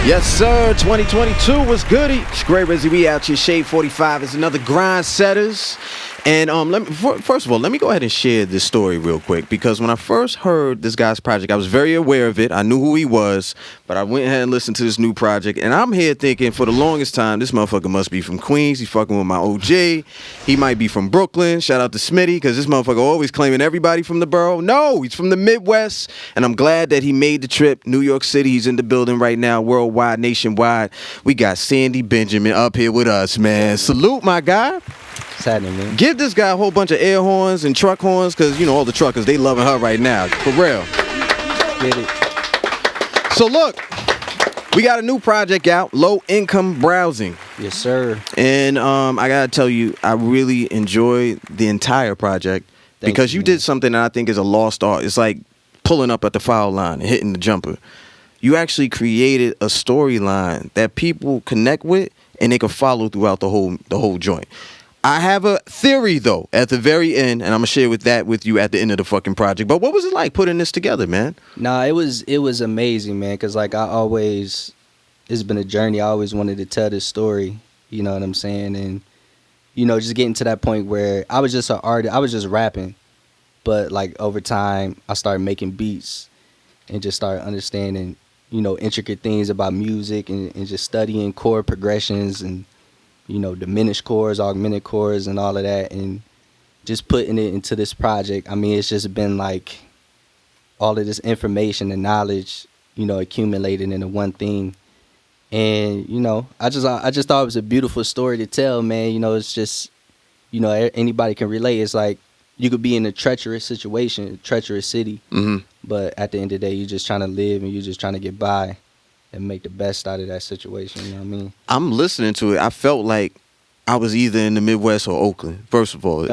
Yes, sir. 2022 was goody. It's Gray Rizzy. Weoutchea. Shade 45 is another grind setters. And first of all, let me go ahead and share this story real quick, because when I first heard this guy's project, I was very aware of it. I knew who he was, but I went ahead and listened to this new project, and I'm here thinking for the longest time, this motherfucker must be from Queens. He's fucking with my OG. He might be from Brooklyn. Shout out to Smitty, because this motherfucker always claiming everybody from the borough. No, he's from the Midwest, and I'm glad that he made the trip. New York City, he's in the building right now, worldwide, nationwide. We got Sandy Benjamin up here with us, man. Salute, my guy. What's happening, man? Give this guy a whole bunch of air horns and truck horns, because, you know, all the truckers, they loving her right now. For real. Get it. So, look, we got a new project out, Low Income Browsing. Yes, sir. And I got to tell you, I really enjoyed the entire project because you did something that I think is a lost art. It's like pulling up at the foul line and hitting the jumper. You actually created a storyline that people connect with and they can follow throughout the whole joint. I have a theory, though, at the very end, and I'm going to share that with you at the end of the fucking project. But what was it like putting this together, man? Nah, it was amazing, man, because, like, it's been a journey. I always wanted to tell this story, you know what I'm saying? And, you know, just getting to that point where I was just an artist. I was just rapping. But, like, over time, I started making beats and just started understanding, you know, intricate things about music and just studying chord progressions and, you know, diminished chords, augmented chords, and all of that, and just putting it into this project. I mean, it's just been like all of this information and knowledge, you know, accumulated into one thing. And, you know, I just thought it was a beautiful story to tell, man. You know, it's just, you know, anybody can relate. It's like you could be in a treacherous situation, a treacherous city, but at the end of the day, you're just trying to live and you're just trying to get by and make the best out of that situation, you know what I mean? I'm listening to it. I felt like I was either in the Midwest or Oakland, first of all.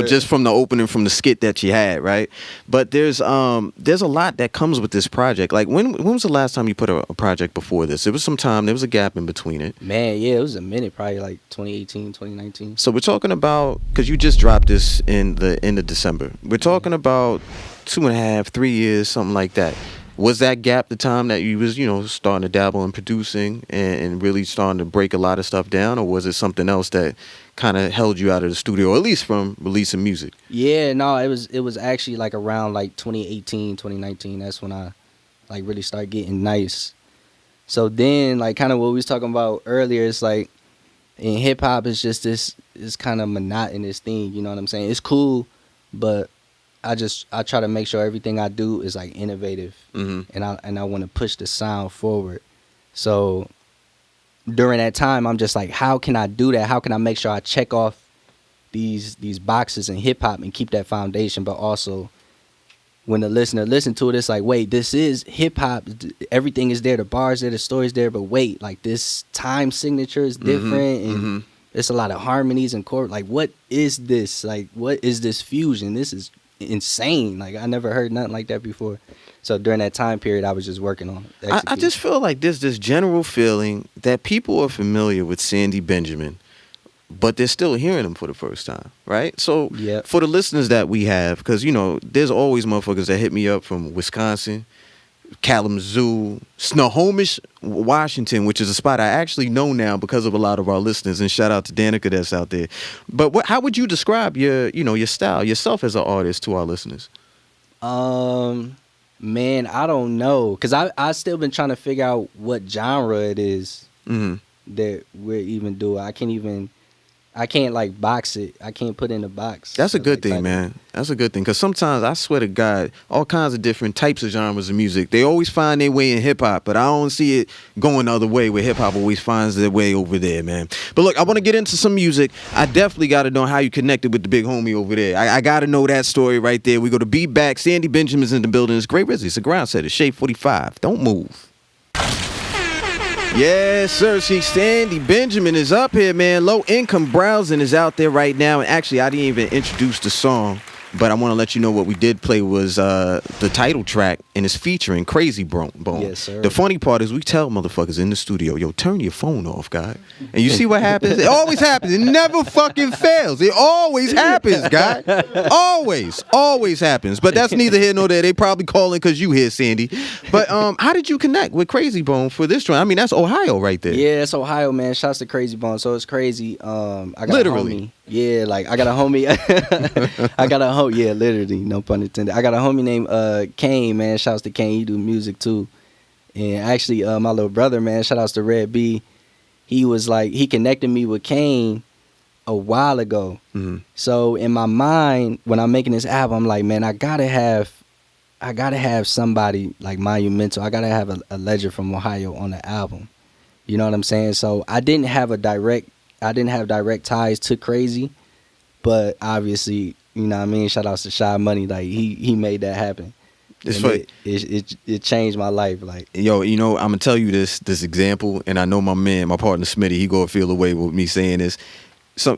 Just from the opening, from the skit that you had, right? But there's a lot that comes with this project. Like, when was the last time you put a project before this? It was some time. There was a gap in between it. Man, yeah, it was a minute, probably like 2018, 2019. So we're talking about, because you just dropped this in the end of December. We're talking about 2.5, 3 years, something like that. Was that gap the time that you was, you know, starting to dabble in producing and really starting to break a lot of stuff down, or was it something else that kind of held you out of the studio, or at least from releasing music? Yeah, no, it was actually like around like 2018, 2019. That's when I like really started getting nice. So then, like, kind of what we was talking about earlier, it's like in hip hop, it's just this kind of monotonous thing. You know what I'm saying? It's cool, but I try to make sure everything I do is like innovative, and I want to push the sound forward. So during that time, I'm just like, how can I do that? How can I make sure I check off these boxes in hip hop and keep that foundation, but also when the listener listen to it, it's like, wait, this is hip hop. Everything is there, the bars there, the stories there, but wait, like this time signature is different, and it's a lot of harmonies and chord. Like, what is this? Like, what is this fusion? This is insane. Like, I never heard nothing like that before. So during that time period, I was just working on it. I just feel like there's this general feeling that people are familiar with Sandy Benjamin, but they're still hearing him for the first time, right? So for the listeners that we have, because, you know, there's always motherfuckers that hit me up from Wisconsin, Kalamazoo, Snohomish, Washington, which is a spot I actually know now because of a lot of our listeners, and shout out to Danica that's out there. But how would you describe your style, yourself as an artist, to our listeners? Man, I don't know, because I still been trying to figure out what genre it is that we're even doing. I can't like box it. I can't put in a box. That's a good thing, man. That's a good thing. Because sometimes, I swear to God, all kinds of different types of genres of music, they always find their way in hip-hop, but I don't see it going the other way, where hip-hop always finds their way over there, man. But look, I want to get into some music. I definitely got to know how you connected with the big homie over there. I got to know that story right there. We go to Be Back. Sandy Benjamin's in the building. It's Gray Rizzy. It's a ground set. It's Shade 45. Don't move. Yes, sir. See, Sandy Benjamin is up here, man. Low Income Browsing is out there right now. And actually, I didn't even introduce the song. But I want to let you know what we did play was the title track, and it's featuring Crazy Bone. Yes, sir. The funny part is we tell motherfuckers in the studio, yo, turn your phone off, guy. And you see what happens? It always happens. It never fucking fails. It always happens, guy. Always happens. But that's neither here nor there. They probably calling because you here, Sandy. But how did you connect with Crazy Bone for this joint? I mean, that's Ohio right there. Yeah, it's Ohio, man. Shouts to Crazy Bone. So it's crazy. I got Literally. a homie. Yeah, like I got a homie. Yeah, literally, no pun intended. I got a homie named Kane, man. Shouts to Kane. He do music too. And actually, my little brother, man, shout outs to Red B. He connected me with Kane a while ago. Mm-hmm. So in my mind, when I'm making this album, I'm like, man, I gotta have somebody like monumental. I gotta have a legend from Ohio on the album. You know what I'm saying? So I didn't have direct ties to Crazy, but obviously, you know what I mean? Shout outs to Shy Money. Like he made that happen. It's funny. It changed my life. Like, yo, you know, I'm gonna tell you this example, and I know my partner Smitty, he gonna feel away with me saying this. So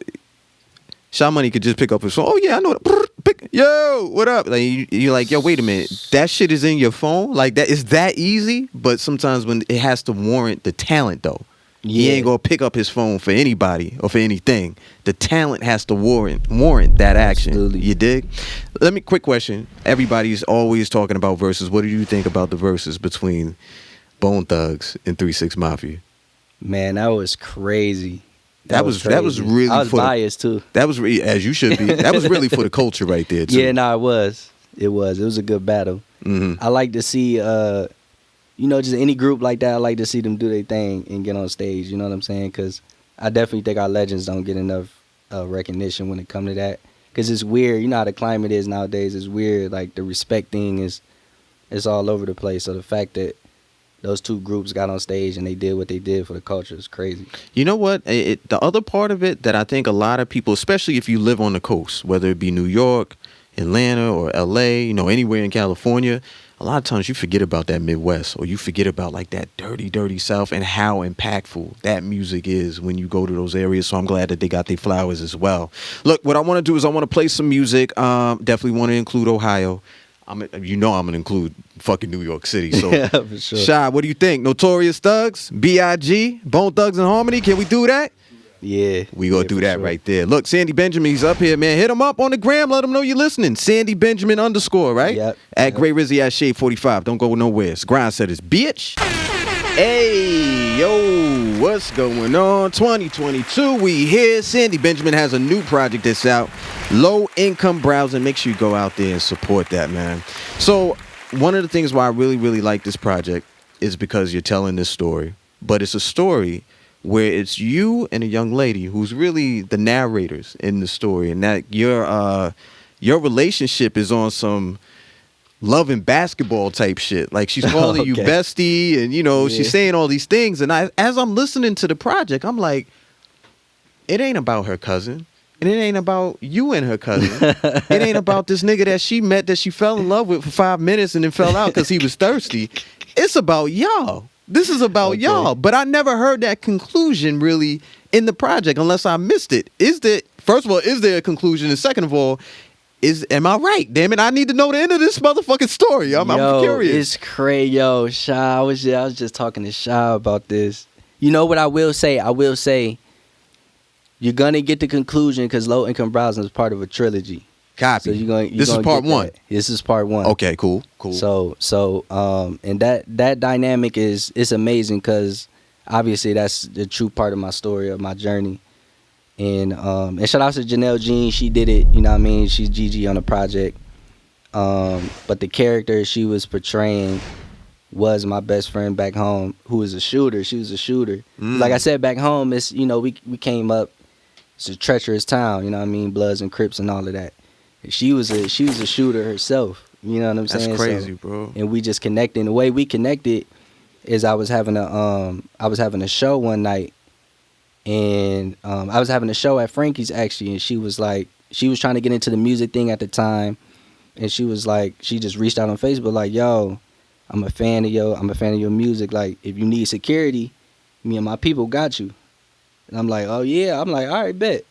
Shy Money could just pick up his phone. Oh yeah, I know that. Yo, what up? Like you're like, yo, wait a minute. That shit is in your phone? Like that is that easy? But sometimes when it has to warrant the talent though. He ain't gonna pick up his phone for anybody or for anything. The talent has to warrant that action. Absolutely. You dig? Quick question. Everybody's always talking about verses. What do you think about the verses between Bone Thugs and 3 6 Mafia? Man, that was crazy. That was really. I was biased too. That was as you should be. That was really for the culture right there too. Yeah, no, it was. It was a good battle. Mm-hmm. I like to see just any group like that, I like to see them do their thing and get on stage. You know what I'm saying? Because I definitely think our legends don't get enough recognition when it comes to that. Because it's weird. You know how the climate is nowadays. It's weird. Like, the respect thing is all over the place. So the fact that those two groups got on stage and they did what they did for the culture is crazy. You know what? The other part of it that I think a lot of people, especially if you live on the coast, whether it be New York, Atlanta, or L.A., anywhere in California, a lot of times you forget about that Midwest, or you forget about like that dirty South and how impactful that music is when you go to those areas. So I'm glad that they got their flowers as well. Look, what I want to do is I want to play some music. Definitely want to include Ohio. I'm going to include fucking New York City. So, yeah, for sure. Shy, what do you think? Notorious Thugs, B.I.G., Bone Thugs and Harmony. Can we do that? Yeah. We gonna do that right there. Look, Sandy Benjamin, he's up here, man. Hit him up on the gram. Let him know you're listening. Sandy Benjamin _ right? Yep. At Gray Rizzy at Shade 45. Don't go nowhere. It's Grind Setters, bitch. Hey, yo, what's going on? 2022, we here. Sandy Benjamin has a new project that's out. Low Income Browsing. Make sure you go out there and support that, man. So, one of the things why I really, really like this project is because you're telling this story. But it's a story where it's you and a young lady who's really the narrators in the story, and that your relationship is on some love and basketball type shit. Like, she's calling you bestie, and she's saying all these things. And as I'm listening to the project, I'm like, it ain't about her cousin, and it ain't about you and her cousin. It ain't about this nigga that she met that she fell in love with for 5 minutes and then fell out because he was thirsty. It's about y'all. This is about y'all, but I never heard that conclusion really in the project unless I missed it. First of all, is there a conclusion? And second of all, am I right? Damn it, I need to know the end of this motherfucking story. I'm curious. It's crazy, yo. Shy, I was just talking to Shy about this. You know what I will say? You're gonna get the conclusion because Low Income Browsing is part of a trilogy. Copy. So this is part one. This is part one. Okay, cool. So and that dynamic is amazing because obviously that's the true part of my story, of my journey. And shout out to Janelle Jean, she did it. You know what I mean? She's Gigi on the project. But the character she was portraying was my best friend back home, who was a shooter. She was a shooter. Like I said, back home, it's we came up. It's a treacherous town. You know what I mean? Bloods and Crips and all of that. She was a shooter herself. You know what I'm saying? That's crazy, bro. And we just connected. And the way we connected is I was having a show one night, and I was having a show at Frankie's actually, and she was trying to get into the music thing at the time, and she just reached out on Facebook like, yo, I'm a fan of your music. Like, if you need security, me and my people got you. And I'm like, oh yeah. I'm like, all right, bet.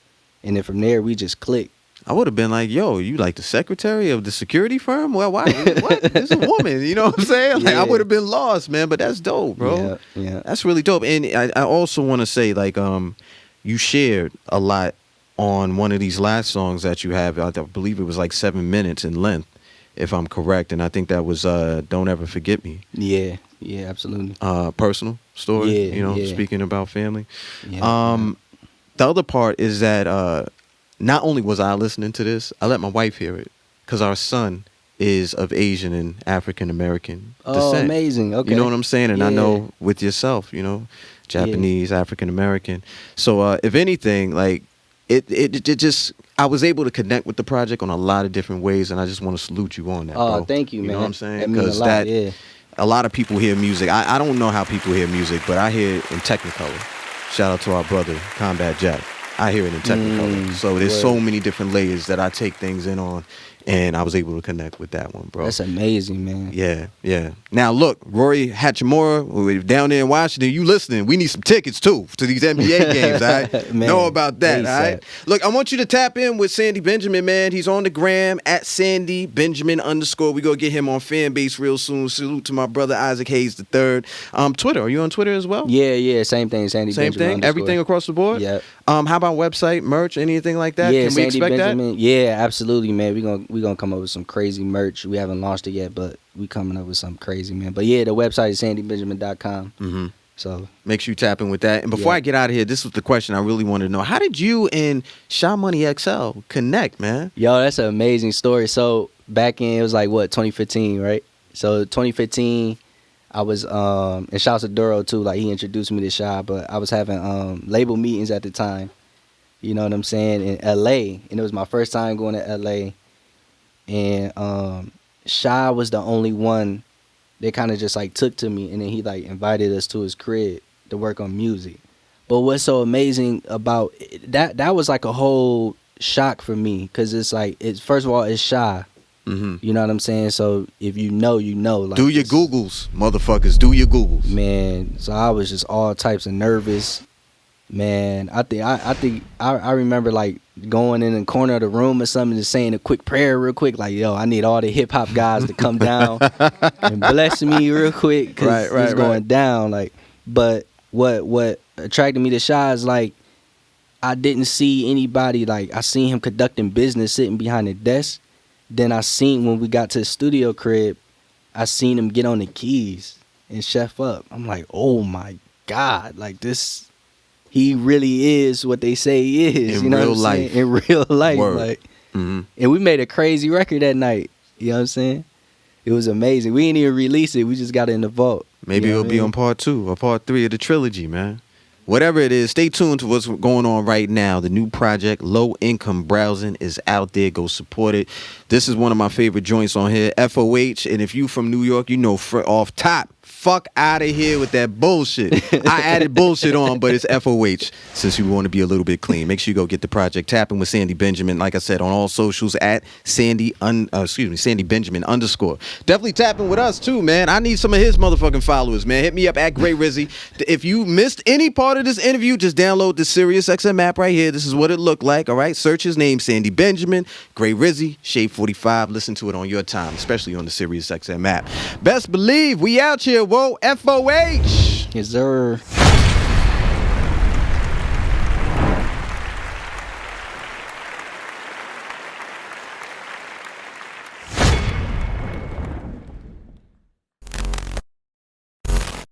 And then from there we just clicked. I would have been like, yo, you like the secretary of the security firm? Well, why? What? This is a woman. You know what I'm saying? Like, I would have been lost, man. But that's dope, bro. Yeah. That's really dope. And I also want to say, like, you shared a lot on one of these last songs that you have. I believe it was like 7 minutes in length, if I'm correct. And I think that was Don't Ever Forget Me. Yeah, absolutely. Personal story, speaking about family. The other part is that not only was I listening to this, I let my wife hear it because our son is of Asian and African American descent. Oh, amazing. Okay. You know what I'm saying? And I know with yourself, Japanese, African American. So if anything, like it just, I was able to connect with the project on a lot of different ways, and I just want to salute you on that, bro. Oh, thank you, man. You know what I'm saying? Because a lot of people hear music. I don't know how people hear music, but I hear it in Technicolor. Shout out to our brother, Combat Jack. I hear it in Technicolor. So there's so many different layers that I take things in on, and I was able to connect with that one, bro. That's amazing, man. Yeah. Now, look, Rory Hachimura, we're down there in Washington. You listening? We need some tickets, too, to these NBA games, all right? Man, know about that, all right? Look, I want you to tap in with Sandy Benjamin, man. He's on the gram, at Sandy Benjamin _. We going to get him on fan base real soon. Salute to my brother, Isaac Hayes III. Twitter, are you on Twitter as well? Yeah, same thing, Sandy Same Benjamin thing? Everything across the board? Yeah. How about website, merch, anything like that? Yeah, Can we Sandy expect Benjamin. that? Yeah, absolutely, man. We're gonna come up with some crazy merch. We haven't launched it yet, but we coming up with something crazy, man. But yeah, the website is sandybenjamin.com. Mm-hmm. So make sure you tap in with that. And before I get out of here, this was the question I really wanted to know. How did you and Sha Money XL connect, man? Yo, that's an amazing story. So back in, it was like, 2015, right? So 2015, I was, and shout out to Duro too, like he introduced me to Sha, but I was having label meetings at the time, you know what I'm saying, in LA. And it was my first time going to LA. And Sha was the only one that kind of just like took to me, and then he like invited us to his crib to work on music. But what's so amazing about that was like a whole shock for me, because it's like, first of all, it's Sha. Mm-hmm. You know what I'm saying? So if you know, you know. Like, do your Googles, motherfuckers. Do your Googles. Man, so I was just all types of nervous. Man, I remember like going in the corner of the room or something, just saying a quick prayer real quick, like, yo, I need all the hip hop guys to come down and bless me real quick, because it's going down. Like, but what attracted me to Sha is like, I didn't see anybody, like I seen him conducting business sitting behind the desk. Then I seen when we got to the studio crib, I seen him get on the keys and chef up. I'm like, oh my God, like this. He really is what they say he is. In real life. In real life. Word. Like, and we made a crazy record that night. You know what I'm saying? It was amazing. We didn't even release it. We just got it in the vault. Maybe it'll be on part 2 or part 3 of the trilogy, man. Whatever it is, stay tuned to what's going on right now. The new project, Low Income Browsing, is out there. Go support it. This is one of my favorite joints on here, FOH. And if you from New York, you know off top, fuck out of here with that bullshit. I added bullshit on, but it's FOH since you want to be a little bit clean. Make sure you go get the project. Tapping with Sandy Benjamin, like I said, on all socials at Sandy Benjamin _. Definitely tapping with us too, man. I need some of his motherfucking followers, man. Hit me up at Gray Rizzy. If you missed any part of this interview, just download the SiriusXM app right here. This is what it looked like, all right? Search his name, Sandy Benjamin, Gray Rizzy, Shade 45. Listen to it on your time, especially on the SiriusXM app. Best believe we out here, whoa, FOH. Yes, sir.